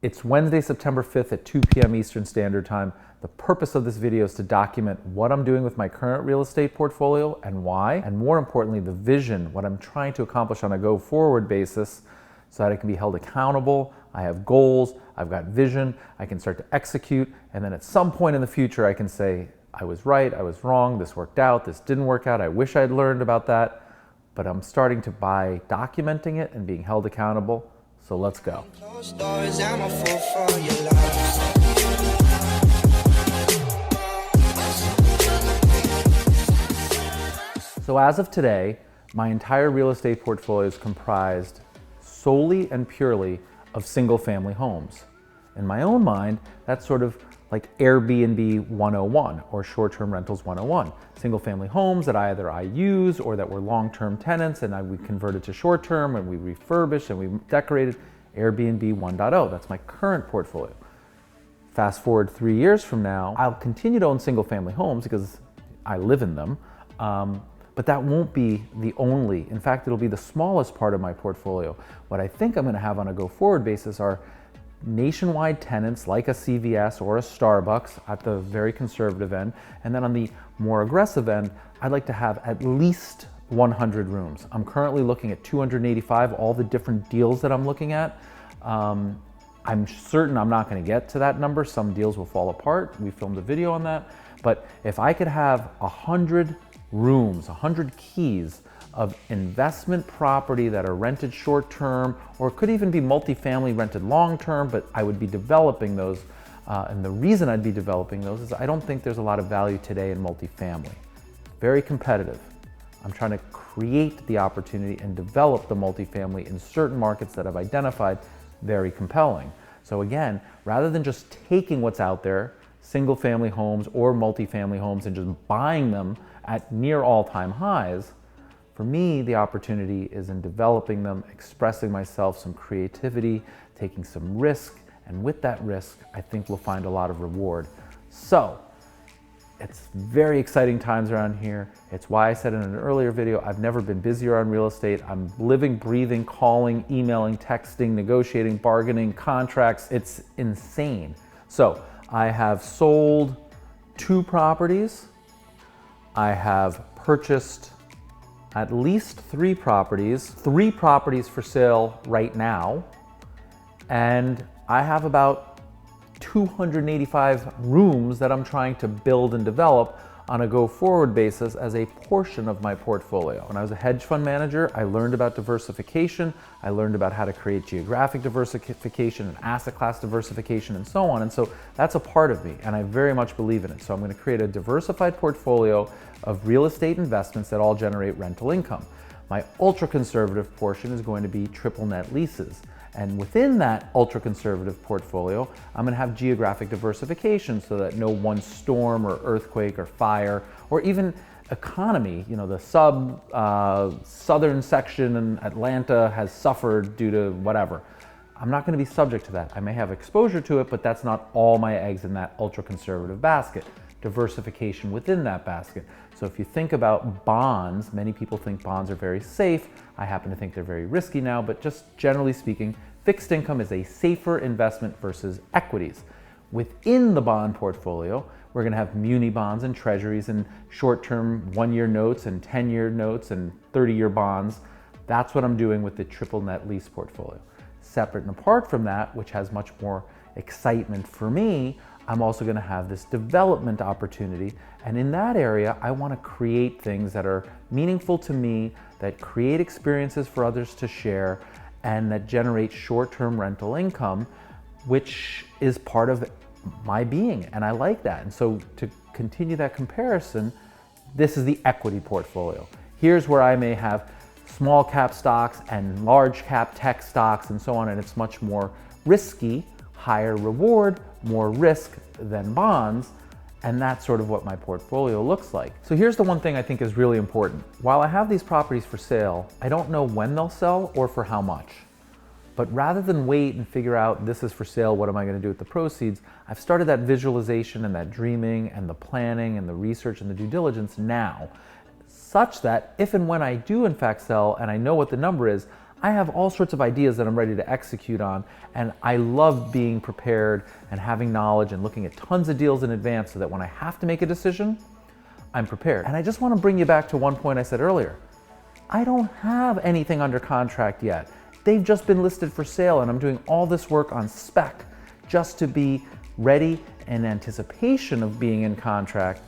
It's Wednesday, September 5th at 2 p.m. Eastern Standard Time. The purpose of this video is to document what I'm doing with my current real estate portfolio and why, and more importantly, the vision, what I'm trying to accomplish on a go-forward basis so that I can be held accountable. I have goals, I've got vision, I can start to execute, and then at some point in the future I can say, I was right, I was wrong, this worked out, this didn't work out, I wish I'd learned about that, but I'm starting to by documenting it and being held accountable. So let's go. So as of today, my entire real estate portfolio is comprised solely and purely of single-family homes. In my own mind, that's sort of like Airbnb 101 or short-term rentals 101. Single-family homes that either I use or that were long-term tenants and we converted to short-term and we refurbished and we decorated. Airbnb 1.0, that's my current portfolio. Fast forward 3 years from now, I'll continue to own single-family homes because I live in them, but that won't be the only. In fact, it'll be the smallest part of my portfolio. What I think I'm gonna have on a go-forward basis are nationwide tenants like a CVS or a Starbucks at the very conservative end. And then on the more aggressive end, I'd like to have at least 100 rooms. I'm currently looking at 285, all the different deals that I'm looking at. I'm certain I'm not gonna get to that number. Some deals will fall apart. We filmed a video on that. But if I could have 100 rooms, 100 keys of investment property that are rented short-term, or it could even be multifamily rented long-term, but I would be developing those. And the reason I'd be developing those is I don't think there's a lot of value today in multifamily. Very competitive. I'm trying to create the opportunity and develop the multifamily in certain markets that I've identified very compelling. So again, rather than just taking what's out there, single family homes or multifamily homes, and just buying them at near all-time highs, for me, the opportunity is in developing them, expressing myself, some creativity, taking some risk, and with that risk, I think we'll find a lot of reward. So, it's very exciting times around here. It's why I said in an earlier video, I've never been busier on real estate. I'm living, breathing, calling, emailing, texting, negotiating, bargaining, contracts. It's insane. So, I have sold 2 properties. I have purchased at least 3 properties for sale right now, and I have about 285 rooms that I'm trying to build and develop on a go-forward basis as a portion of my portfolio. When I was a hedge fund manager, I learned about diversification. I learned about how to create geographic diversification and asset class diversification and so on. And so that's a part of me, and I very much believe in it. So I'm going to create a diversified portfolio of real estate investments that all generate rental income. My ultra-conservative portion is going to be triple net leases. And within that ultra-conservative portfolio, I'm gonna have geographic diversification so that no one storm or earthquake or fire or even economy, you know, the southern section in Atlanta has suffered due to whatever. I'm not gonna be subject to that. I may have exposure to it, but that's not all my eggs in that ultra-conservative basket. Diversification within that basket. So if you think about bonds, many people think bonds are very safe. I happen to think they're very risky now, but just generally speaking, fixed income is a safer investment versus equities. Within the bond portfolio, we're gonna have muni bonds and treasuries and short-term 1-year notes and 10-year notes and 30-year bonds. That's what I'm doing with the triple net lease portfolio. Separate and apart from that, which has much more excitement for me, I'm also gonna have this development opportunity. And in that area, I wanna create things that are meaningful to me, that create experiences for others to share, and that generate short-term rental income, which is part of my being, and I like that. And so to continue that comparison, this is the equity portfolio. Here's where I may have small cap stocks and large cap tech stocks and so on, and it's much more risky, higher reward, more risk than bonds, and that's sort of what my portfolio looks like. So here's the one thing I think is really important. While I have these properties for sale, I don't know when they'll sell or for how much. But rather than wait and figure out this is for sale, what am I gonna do with the proceeds, I've started that visualization and that dreaming and the planning and the research and the due diligence now, such that if and when I do in fact sell and I know what the number is, I have all sorts of ideas that I'm ready to execute on, and I love being prepared and having knowledge and looking at tons of deals in advance so that when I have to make a decision, I'm prepared. And I just want to bring you back to one point I said earlier. I don't have anything under contract yet. They've just been listed for sale, and I'm doing all this work on spec just to be ready in anticipation of being in contract.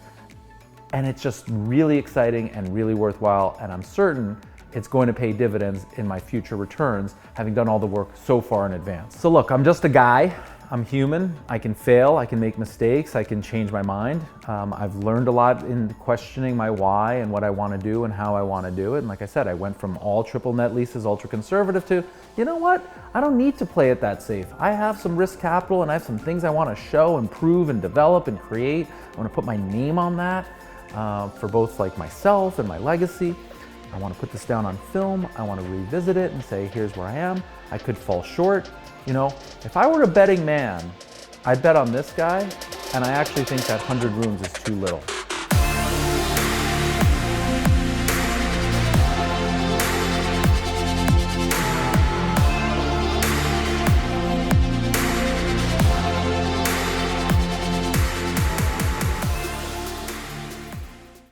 And it's just really exciting and really worthwhile, and I'm certain it's going to pay dividends in my future returns, having done all the work so far in advance. So look, I'm just a guy. I'm human. I can fail. I can make mistakes. I can change my mind. I've learned a lot in questioning my why and what I want to do and how I want to do it. And like I said, I went from all triple net leases, ultra conservative, to, you know what? I don't need to play it that safe. I have some risk capital and I have some things I want to show and prove and develop and create. I want to put my name on that for both like myself and my legacy. I want to put this down on film. I want to revisit it and say, here's where I am. I could fall short. You know, if I were a betting man, I'd bet on this guy, and I actually think that 100 rooms is too little.